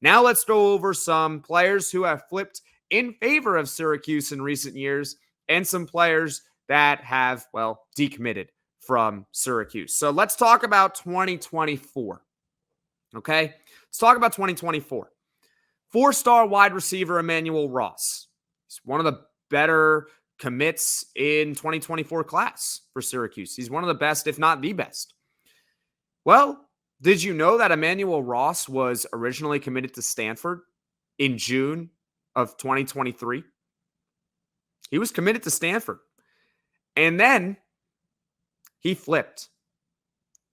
Now let's go over some players who have flipped in favor of Syracuse in recent years and some players that have, well, decommitted from Syracuse. So let's talk about 2024. Okay? Let's talk about 2024. Four-star wide receiver Emanuel Ross. He's one of the better commits in 2024 class for Syracuse. He's one of the best, if not the best. Well, did you know that Emanuel Ross was originally committed to Stanford in June of 2023? He was committed to Stanford. And then he flipped.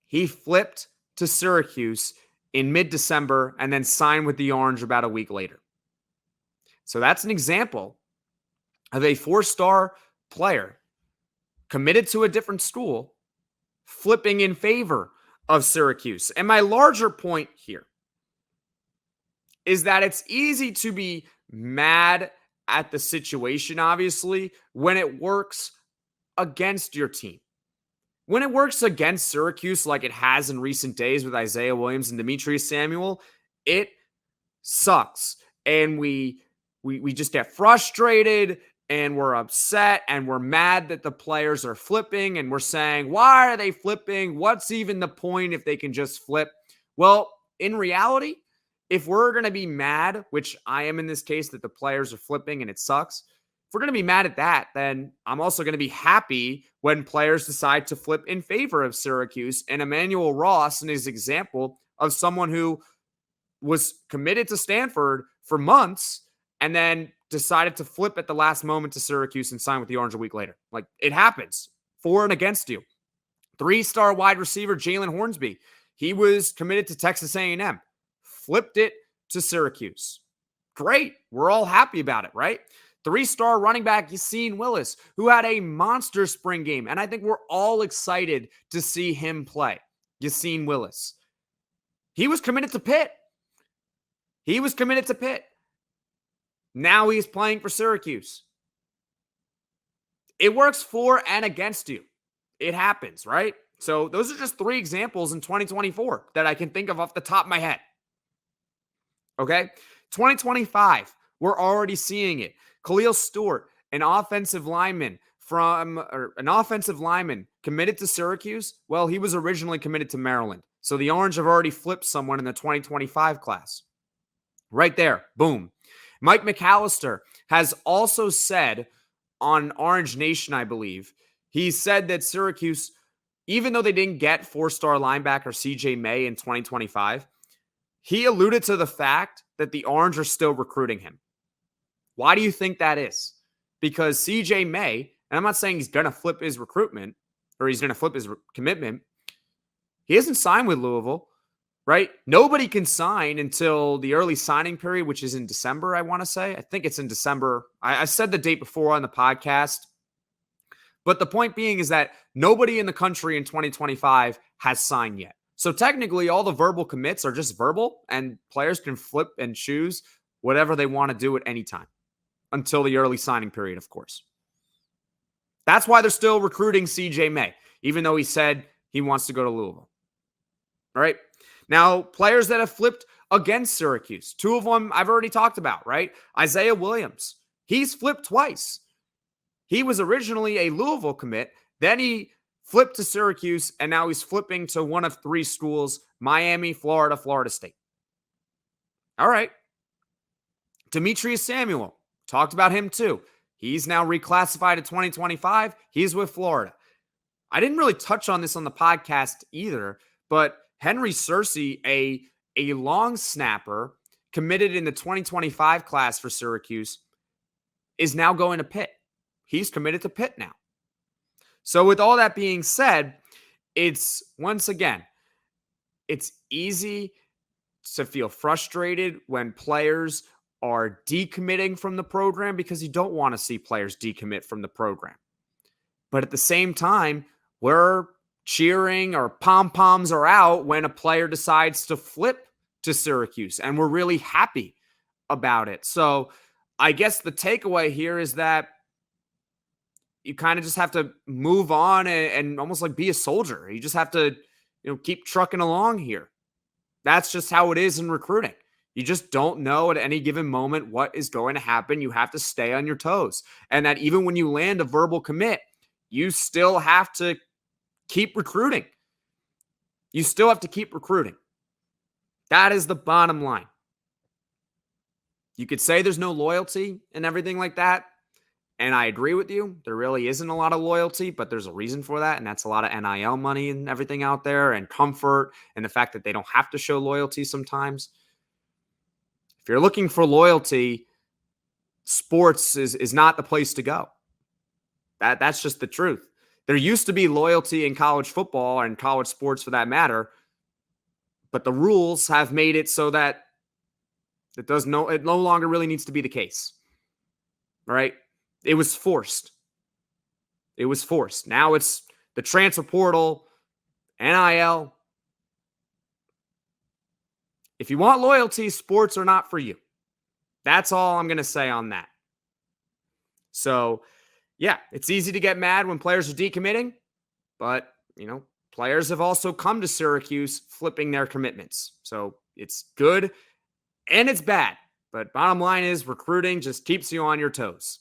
He flipped to Syracuse in mid-December and then signed with the Orange about a week later. So that's an example of a four-star player committed to a different school, flipping in favor of Syracuse. And my larger point here is that it's easy to be mad at the situation, obviously, when it works against your team. When it works against Syracuse like it has in recent days with Izayia Williams and Demetres, it sucks. And we just get frustrated and we're upset and we're mad that the players are flipping and we're saying, why are they flipping? What's even the point if they can just flip? Well, in reality, if we're going to be mad, which I am in this case, that the players are flipping and it sucks, if we're going to be mad at that, then I'm also going to be happy when players decide to flip in favor of Syracuse. And Emanuel Ross is his example of someone who was committed to Stanford for months and then decided to flip at the last moment to Syracuse and sign with the Orange a week later. Like, it happens. For and against you. Three-star wide receiver Jaylan Hornsby. He was committed to Texas A&M. Flipped it to Syracuse. Great. We're all happy about it, right? Three-star running back Yasin Willis, who had a monster spring game. And I think we're all excited to see him play. Yasin Willis. He was committed to Pitt. Now he's playing for Syracuse. It works for and against you. It happens, right? So those are just three examples in 2024 that I can think of off the top of my head. Okay? 2025, we're already seeing it. Khalil Stewart, an offensive lineman committed to Syracuse. Well, he was originally committed to Maryland. So the Orange have already flipped someone in the 2025 class. Right there. Boom. Mike McAllister has also said on Orange Nation, I believe, he said that Syracuse, even though they didn't get four-star linebacker CJ May in 2025, he alluded to the fact that the Orange are still recruiting him. Why do you think that is? Because CJ May, and I'm not saying he's going to flip his recruitment or he's going to flip his commitment, he hasn't signed with Louisville. Right? Nobody can sign until the early signing period, which is in December, I want to say. I think it's in December. I said the date before on the podcast. But the point being is that nobody in the country in 2025 has signed yet. So technically, all the verbal commits are just verbal, and players can flip and choose whatever they want to do at any time until the early signing period, of course. That's why they're still recruiting CJ May, even though he said he wants to go to Louisville. All right? Now, players that have flipped against Syracuse, two of them I've already talked about, right? Izayia Williams, he's flipped twice. He was originally a Louisville commit, then he flipped to Syracuse, and now he's flipping to one of three schools, Miami, Florida, Florida State. All right. Demetres, talked about him too. He's now reclassified to 2025. He's with Florida. I didn't really touch on this on the podcast either, but Henry Searcy, a long snapper committed in the 2025 class for Syracuse, is now going to Pitt. He's committed to Pitt now. So with all that being said, it's easy to feel frustrated when players are decommitting from the program because you don't want to see players decommit from the program. But at the same time, we're cheering or pom-poms are out when a player decides to flip to Syracuse, and we're really happy about it. So I guess the takeaway here is that you kind of just have to move on and almost like be a soldier. You just have to, keep trucking along here. That's just how it is in recruiting. You just don't know at any given moment what is going to happen. You have to stay on your toes. And that even when you land a verbal commit, you still have to keep recruiting. You still have to keep recruiting. That is the bottom line. You could say there's no loyalty and everything like that. And I agree with you. There really isn't a lot of loyalty, but there's a reason for that. And that's a lot of NIL money and everything out there, and comfort, and the fact that they don't have to show loyalty sometimes. If you're looking for loyalty, sports is not the place to go. That's just the truth. There used to be loyalty in college football and college sports for that matter, but the rules have made it so that it no longer really needs to be the case. Right? It was forced. It was forced. Now it's the transfer portal, NIL. If you want loyalty, sports are not for you. That's all I'm going to say on that. So, yeah, it's easy to get mad when players are decommitting, but, players have also come to Syracuse flipping their commitments. So it's good and it's bad. But bottom line is recruiting just keeps you on your toes.